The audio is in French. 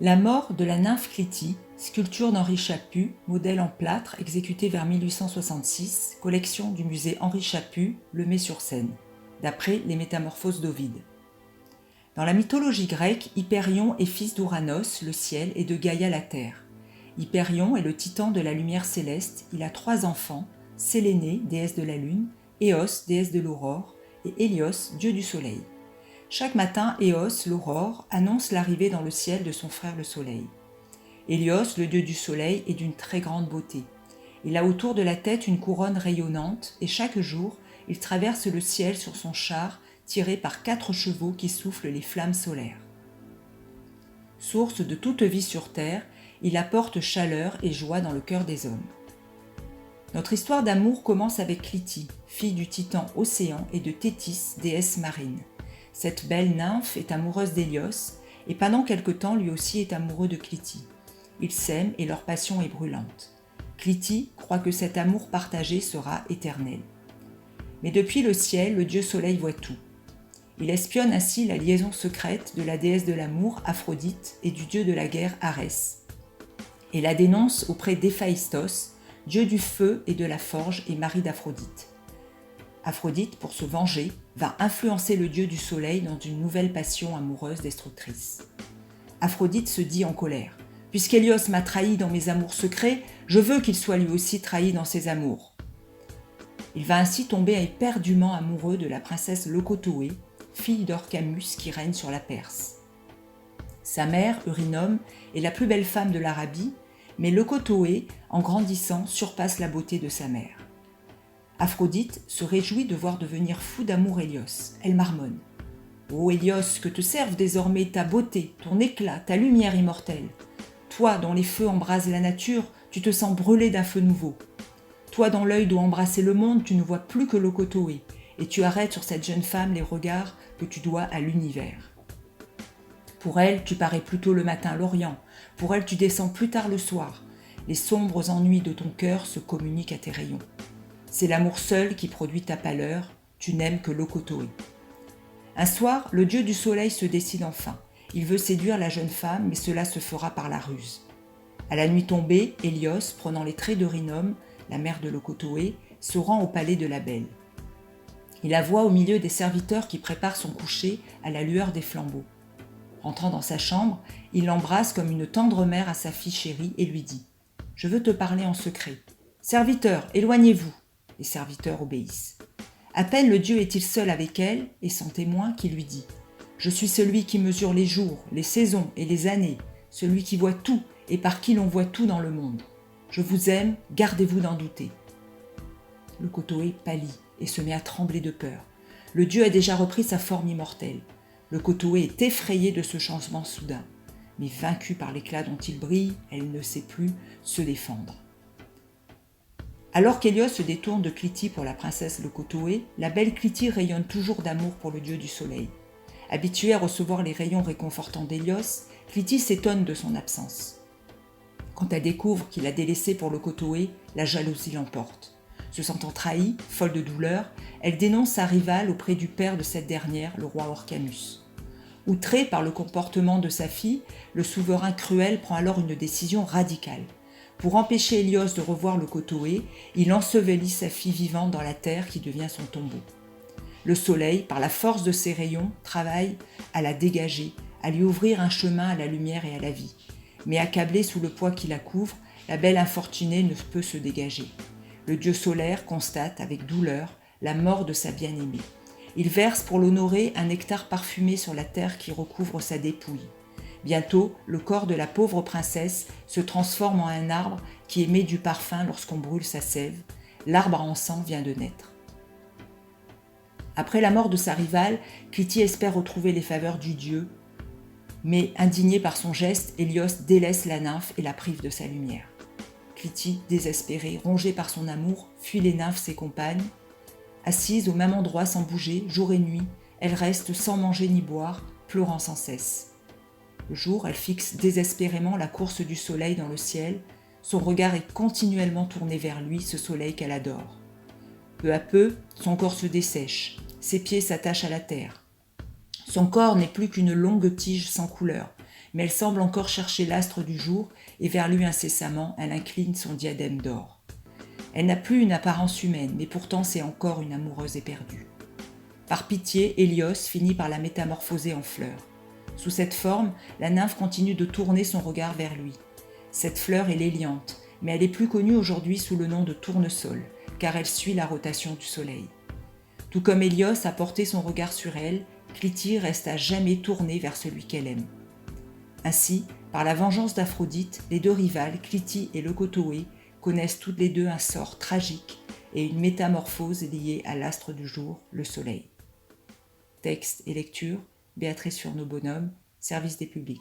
La mort de la nymphe Clytie, sculpture d'Henri Chaput, modèle en plâtre exécuté vers 1866, collection du musée Henri Chaput, Lemay-sur-Seine, d'après les Métamorphoses d'Ovide. Dans la mythologie grecque, Hypérion est fils d'Ouranos, le ciel, et de Gaïa, la terre. Hypérion est le titan de la lumière céleste, il a 3 enfants, Sélénée, déesse de la lune, Éos, déesse de l'aurore, et Hélios, dieu du soleil. Chaque matin, Éos, l'aurore, annonce l'arrivée dans le ciel de son frère le soleil. Hélios, le dieu du soleil, est d'une très grande beauté. Il a autour de la tête une couronne rayonnante, et chaque jour, il traverse le ciel sur son char, tiré par 4 chevaux qui soufflent les flammes solaires. Source de toute vie sur terre, il apporte chaleur et joie dans le cœur des hommes. Notre histoire d'amour commence avec Clytie, fille du titan Océan et de Thétis, déesse marine. Cette belle nymphe est amoureuse d'Hélios, et pendant quelque temps lui aussi est amoureux de Clytie. Ils s'aiment et leur passion est brûlante. Clytie croit que cet amour partagé sera éternel. Mais depuis le ciel, le dieu soleil voit tout. Il espionne ainsi la liaison secrète de la déesse de l'amour, Aphrodite, et du dieu de la guerre, Arès, et la dénonce auprès d'Héphaïstos, dieu du feu et de la forge et mari d'Aphrodite. Aphrodite, pour se venger, va influencer le dieu du soleil dans une nouvelle passion amoureuse destructrice. Aphrodite se dit en colère. « Puisqu'Hélios m'a trahi dans mes amours secrets, je veux qu'il soit lui aussi trahi dans ses amours. » Il va ainsi tomber éperdument amoureux de la princesse Leucotoé, fille d'Orcamus qui règne sur la Perse. Sa mère, Eurynome, est la plus belle femme de l'Arabie, mais Leucotoé, en grandissant, surpasse la beauté de sa mère. Aphrodite se réjouit de voir devenir fou d'amour Hélios. Elle marmonne. « Ô Hélios, que te servent désormais ta beauté, ton éclat, ta lumière immortelle. Toi dont les feux embrasent la nature, tu te sens brûler d'un feu nouveau. Toi dont l'œil doit embrasser le monde, tu ne vois plus que Leucotoé, et tu arrêtes sur cette jeune femme les regards que tu dois à l'univers. Pour elle, tu parais plus tôt le matin à l'Orient, pour elle tu descends plus tard le soir. Les sombres ennuis de ton cœur se communiquent à tes rayons. C'est l'amour seul qui produit ta pâleur, tu n'aimes que Leucotoé. » Un soir, le dieu du soleil se décide enfin. Il veut séduire la jeune femme, mais cela se fera par la ruse. À la nuit tombée, Hélios, prenant les traits d'Eurynome, la mère de Leucotoé, se rend au palais de la Belle. Il la voit au milieu des serviteurs qui préparent son coucher à la lueur des flambeaux. Rentrant dans sa chambre, il l'embrasse comme une tendre mère à sa fille chérie et lui dit « Je veux te parler en secret. Serviteurs, éloignez-vous !» Les serviteurs obéissent. À peine le dieu est-il seul avec elle et son témoin qui lui dit « Je suis celui qui mesure les jours, les saisons et les années, celui qui voit tout et par qui l'on voit tout dans le monde. Je vous aime, gardez-vous d'en douter. » Leucotoé pâlit et se met à trembler de peur. Le dieu a déjà repris sa forme immortelle. Leucotoé est effrayée de ce changement soudain, mais vaincue par l'éclat dont il brille, elle ne sait plus se défendre. Alors qu'Hélios se détourne de Clytie pour la princesse Leucotoé, la belle Clytie rayonne toujours d'amour pour le dieu du soleil. Habituée à recevoir les rayons réconfortants d'Hélios, Clytie s'étonne de son absence. Quand elle découvre qu'il a délaissé pour Leucotoé, la jalousie l'emporte. Se sentant trahie, folle de douleur, elle dénonce sa rivale auprès du père de cette dernière, le roi Orcamus. Outré par le comportement de sa fille, le souverain cruel prend alors une décision radicale. Pour empêcher Hélios de revoir Leucotoé, il ensevelit sa fille vivante dans la terre qui devient son tombeau. Le soleil, par la force de ses rayons, travaille à la dégager, à lui ouvrir un chemin à la lumière et à la vie. Mais accablée sous le poids qui la couvre, la belle infortunée ne peut se dégager. Le dieu solaire constate avec douleur la mort de sa bien-aimée. Il verse pour l'honorer un nectar parfumé sur la terre qui recouvre sa dépouille. Bientôt, le corps de la pauvre princesse se transforme en un arbre qui émet du parfum lorsqu'on brûle sa sève. L'arbre à encens vient de naître. Après la mort de sa rivale, Clytie espère retrouver les faveurs du dieu, mais indigné par son geste, Hélios délaisse la nymphe et la prive de sa lumière. Clytie, désespérée, rongée par son amour, fuit les nymphes ses compagnes. Assise au même endroit sans bouger, jour et nuit, elle reste sans manger ni boire, pleurant sans cesse. Le jour, elle fixe désespérément la course du soleil dans le ciel. Son regard est continuellement tourné vers lui, ce soleil qu'elle adore. Peu à peu, son corps se dessèche, ses pieds s'attachent à la terre. Son corps n'est plus qu'une longue tige sans couleur, mais elle semble encore chercher l'astre du jour et vers lui incessamment elle incline son diadème d'or. Elle n'a plus une apparence humaine, mais pourtant c'est encore une amoureuse éperdue. Par pitié, Hélios finit par la métamorphoser en fleur. Sous cette forme, la nymphe continue de tourner son regard vers lui. Cette fleur est l'hélianthe, mais elle est plus connue aujourd'hui sous le nom de tournesol, car elle suit la rotation du soleil. Tout comme Hélios a porté son regard sur elle, Clytie reste à jamais tournée vers celui qu'elle aime. Ainsi, par la vengeance d'Aphrodite, les deux rivales, Clytie et Leucotoé, connaissent toutes les deux un sort tragique et une métamorphose liée à l'astre du jour, le soleil. Texte et lecture, Béatrice Furneaux-Bonhomme, Service des publics.